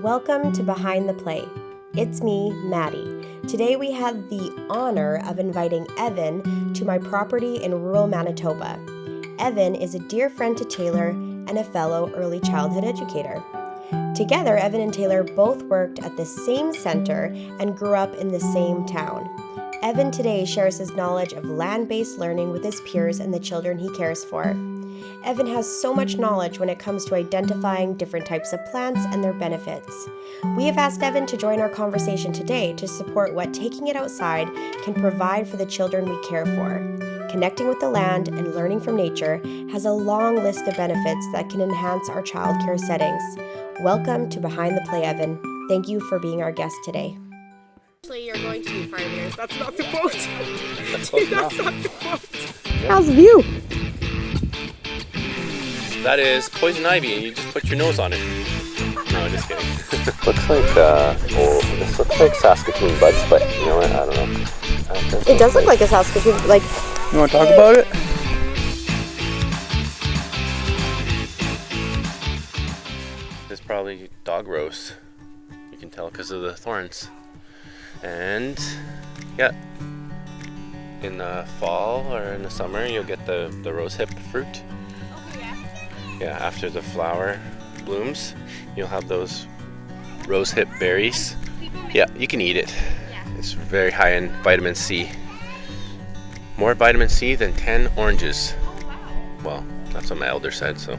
Welcome to Behind the Play. It's me, Maddie. Today we had the honor of inviting Evan to my property in rural Manitoba. Evan is a dear friend to Taylor and a fellow early childhood educator. Together, Evan and Taylor both worked at the same center and grew up in the same town. Evan today shares his knowledge of land-based learning with his peers and the children he cares for. Evan has so much knowledge when it comes to identifying different types of plants and their benefits. We have asked Evan to join our conversation today to support what taking it outside can provide for the children we care for. Connecting with the land and learning from nature has a long list of benefits that can enhance our childcare settings. Welcome to Behind the Play, Evan. Thank you for being our guest today. Actually, you're going to be farther. That's not the boat. Dude, that's not the boat. How's the view? That is poison ivy, and you just put your nose on it. No, just kidding. This looks like Saskatoon buds, but you know what? I don't know. It does look like a Saskatoon, like... You want to talk about it? This is probably dog rose. You can tell because of the thorns. And yeah, in the fall or in the summer, you'll get the rosehip fruit. Yeah, after the flower blooms, you'll have those rosehip berries. Yeah, you can eat it. It's very high in vitamin C. More vitamin C than 10 oranges. Well, that's what my elder said, so.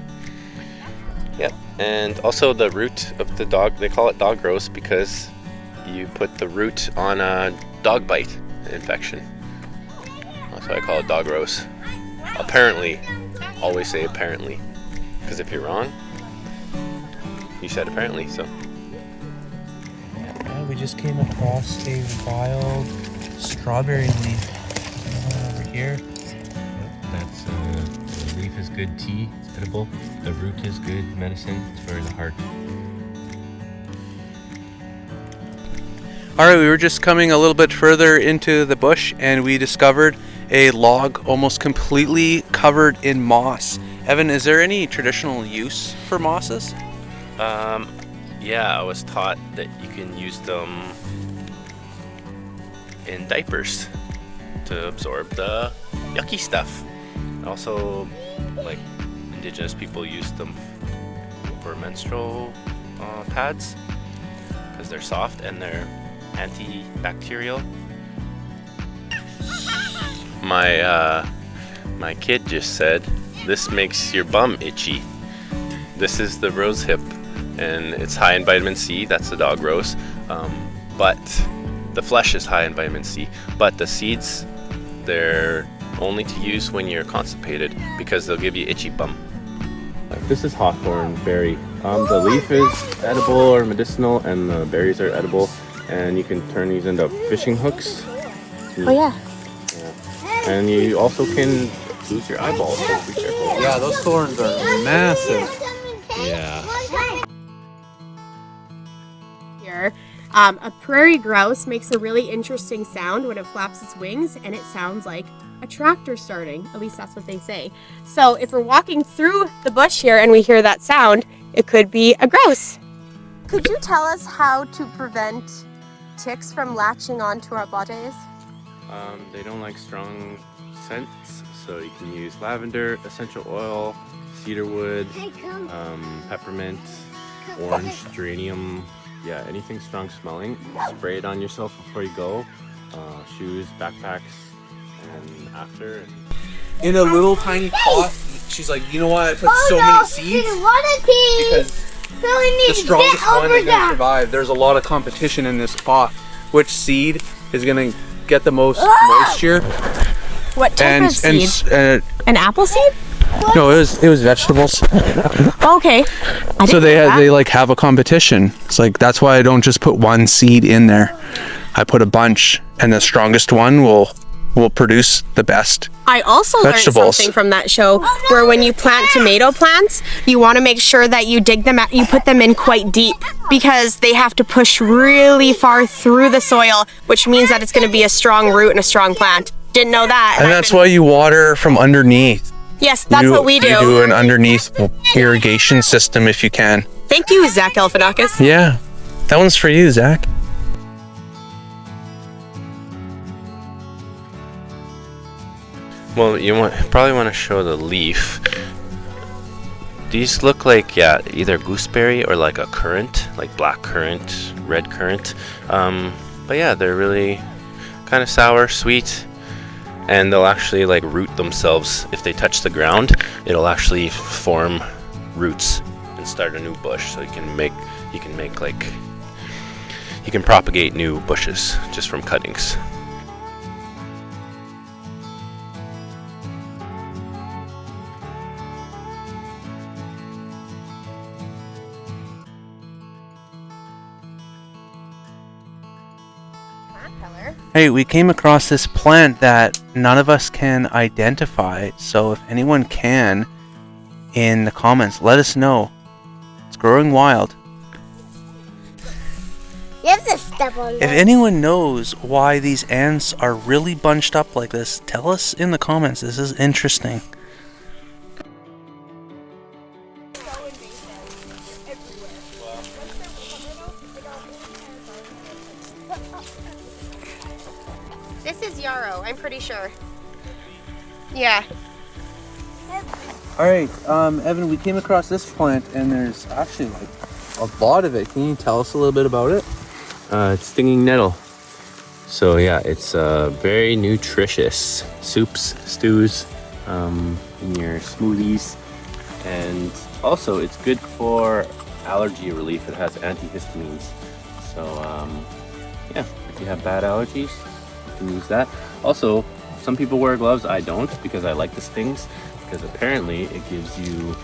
Yep, and also the root of the dog, they call it dog rose because you put the root on a dog bite infection. That's why I call it dog rose. Apparently, always say apparently. Because if you're wrong, you said apparently, so. Yeah, we just came across a wild strawberry leaf over here. Yep, that's the leaf is good tea, it's edible. The root is good medicine, it's for the heart. All right, we were just coming a little bit further into the bush and we discovered a log almost completely covered in moss. Evan, is there any traditional use for mosses? Yeah, I was taught that you can use them in diapers to absorb the yucky stuff. Also, like indigenous people use them for menstrual pads because they're soft and they're antibacterial. My kid just said, this makes your bum itchy. This is the rosehip, and it's high in vitamin C. That's the dog rose. But the flesh is high in vitamin C. But the seeds, they're only to use when you're constipated because they'll give you itchy bum. This is hawthorn berry. The leaf is edible or medicinal, and the berries are edible. And you can turn these into fishing hooks. Oh yeah. And you also can lose your eyeballs, so be careful. Yeah, those thorns are massive. Yeah. Here, a prairie grouse makes a really interesting sound when it flaps its wings, and it sounds like a tractor starting. At least that's what they say. So if we're walking through the bush here and we hear that sound, it could be a grouse. Could you tell us how to prevent ticks from latching onto our bodies? They don't like strong scents, so you can use lavender, essential oil, cedarwood, peppermint, orange, geranium. Yeah, anything strong smelling. Spray it on yourself before you go. Shoes, backpacks, and after. In a little tiny pot, she's like, you know what? I put so many seeds because the strongest one is gonna survive. There's a lot of competition in this pot. Which seed is gonna get the most moisture? What type of seed? An apple seed? No, it was vegetables. Okay. So they like have a competition. It's like that's why I don't just put one seed in there. I put a bunch, and the strongest one will produce the best. I also vegetables. learned something from that show where when you plant tomato plants, you want to make sure that you dig them out, you put them in quite deep because they have to push really far through the soil, which means that it's going to be a strong root and a strong plant. Didn't know that. And that's why you water from underneath. Yes, that's what we do. You do an underneath irrigation system if you can. Thank you, Zach Galifianakis. Yeah. That one's for you, Zach. Well, probably want to show the leaf. These look like, yeah, either gooseberry or like a currant, like black currant, red currant. But yeah, they're really kind of sour, sweet, and they'll actually like root themselves. If they touch the ground, it'll actually form roots and start a new bush. So you can propagate new bushes just from cuttings. Hey, we came across this plant that none of us can identify, so if anyone can, in the comments, let us know. It's growing wild. You have to step on If anyone knows why these ants are really bunched up like this, tell us in the comments. This is interesting. This is yarrow, I'm pretty sure. Yeah. Alright, Evan, we came across this plant and there's actually like a lot of it. Can you tell us a little bit about it? It's stinging nettle. So yeah, it's very nutritious. Soups, stews, in your smoothies, and also it's good for allergy relief. It has antihistamines. So yeah, if you have bad allergies, you can use that. Also, some people wear gloves. I don't, because I like the stings, because apparently it gives you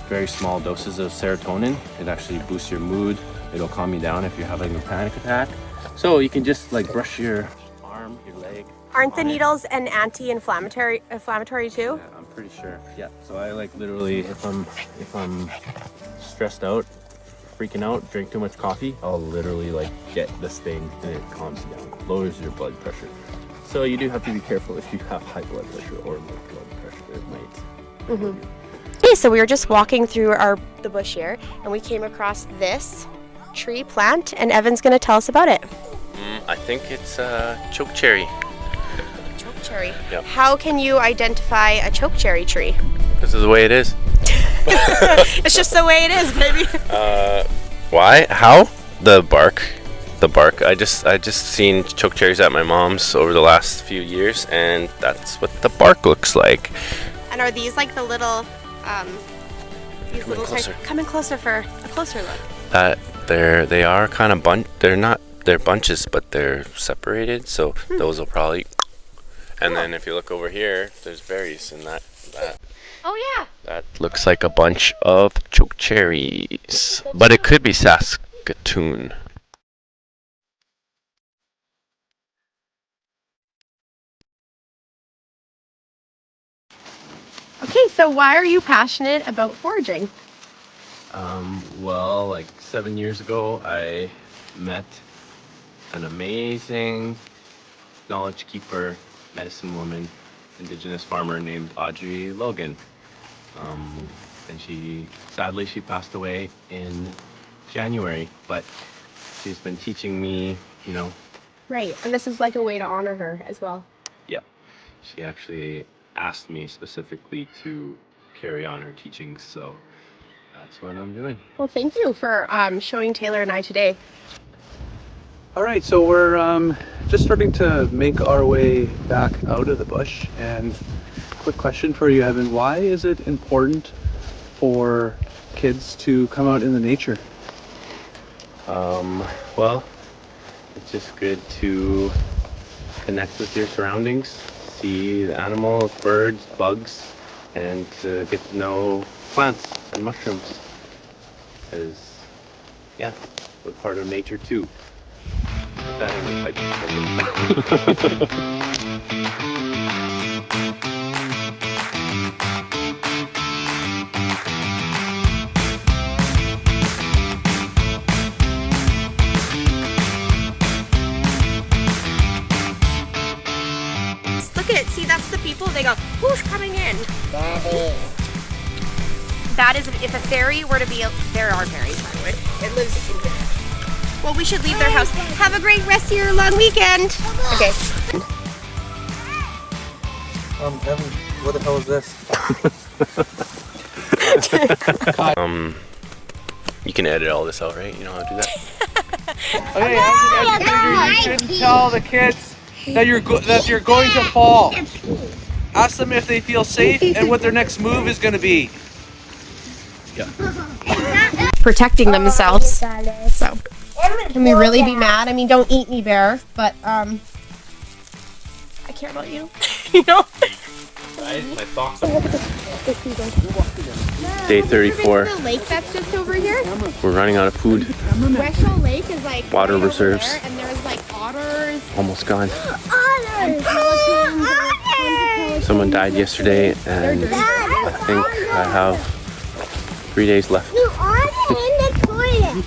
very small doses of serotonin. It actually boosts your mood. It'll calm you down if you're having a panic attack. So you can just like brush your arm, your leg. Aren't the needles an anti-inflammatory too? Yeah, I'm pretty sure. Yeah. So I like literally, if I'm stressed out, freaking out, drink too much coffee, I'll literally like get the sting and it calms you down, lowers your blood pressure. So you do have to be careful if you have high blood pressure or low blood pressure. It might. Okay, so we were just walking through the bush here, and we came across this tree plant, and Evan's gonna tell us about it. I think it's chokecherry. Chokecherry. Yep. How can you identify a chokecherry tree? Because of the way it is. It's just the way it is, baby. Why? How? The bark. I just seen chokecherries at my mom's over the last few years, and that's what the bark looks like. And are these like the little, these Come in little closer. Come in closer for a closer look. They are kind of they're bunches, but they're separated, so those will probably. And then if you look over here, there's berries in that. Oh yeah. That looks like a bunch of chokecherries, but it could be Saskatoon. Okay, so why are you passionate about foraging? Well, like 7 years ago, I met an amazing knowledge keeper, medicine woman, indigenous farmer named Audrey Logan. And sadly she passed away in January, but she's been teaching me, Right, and this is like a way to honor her as well. yeah, she actually asked me specifically to carry on her teachings, so that's what I'm doing. Well, thank you for showing Taylor and I today. All right, so we're just starting to make our way back out of the bush. And quick question for you, Evan. Why is it important for kids to come out in the nature? Well, it's just good to connect with your surroundings, see the animals, birds, bugs, and to get to know plants and mushrooms. Because, yeah, we're part of nature too. That ain't Look at, see, that's the people, they go, who's coming in? Daddy. That is, if a fairy were to be, there are fairies, by the way. It lives in here. Well, we should leave their house. Have a great rest of your long weekend. Okay. Evan, what the hell is this? You can edit all this out, right? You know how to do that? Okay, as an educator, you shouldn't tell the kids that you're going to fall. Ask them if they feel safe and what their next move is going to be. Protecting themselves. So, can we really be mad? I mean, don't eat me, bear. But I care about you. You know. Day 34. The lake that's just over here. We're running out of food. West Shore Lake is like Water right over reserves. there, and there's like otters. Almost gone. Otters! Someone died yesterday, and I think I have 3 days left. You otter in the toilet!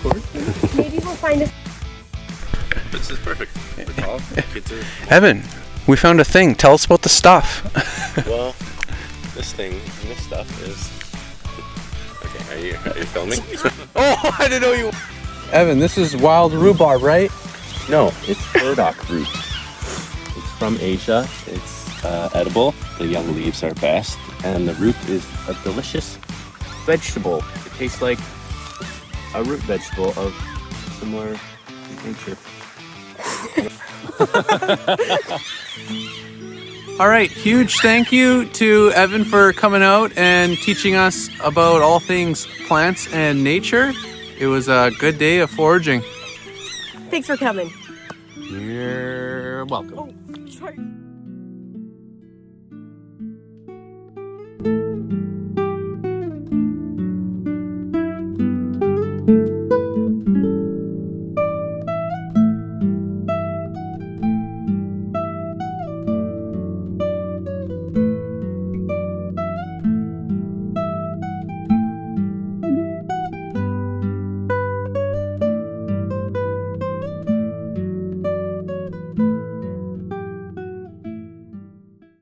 Maybe we'll find a. This is perfect. That's all. Kids are Evan, we found a thing. Tell us about the stuff. Well, this stuff is. Okay, are you filming? Oh, I didn't know you. Evan, this is wild rhubarb, right? No, it's burdock root. It's from Asia. It's edible. The young leaves are best, and the root is a delicious vegetable. It tastes like a root vegetable of similar nature. All right, huge thank you to Evan for coming out and teaching us about all things plants and nature. It was a good day of foraging. Thanks for coming. You're welcome. Oh, sorry.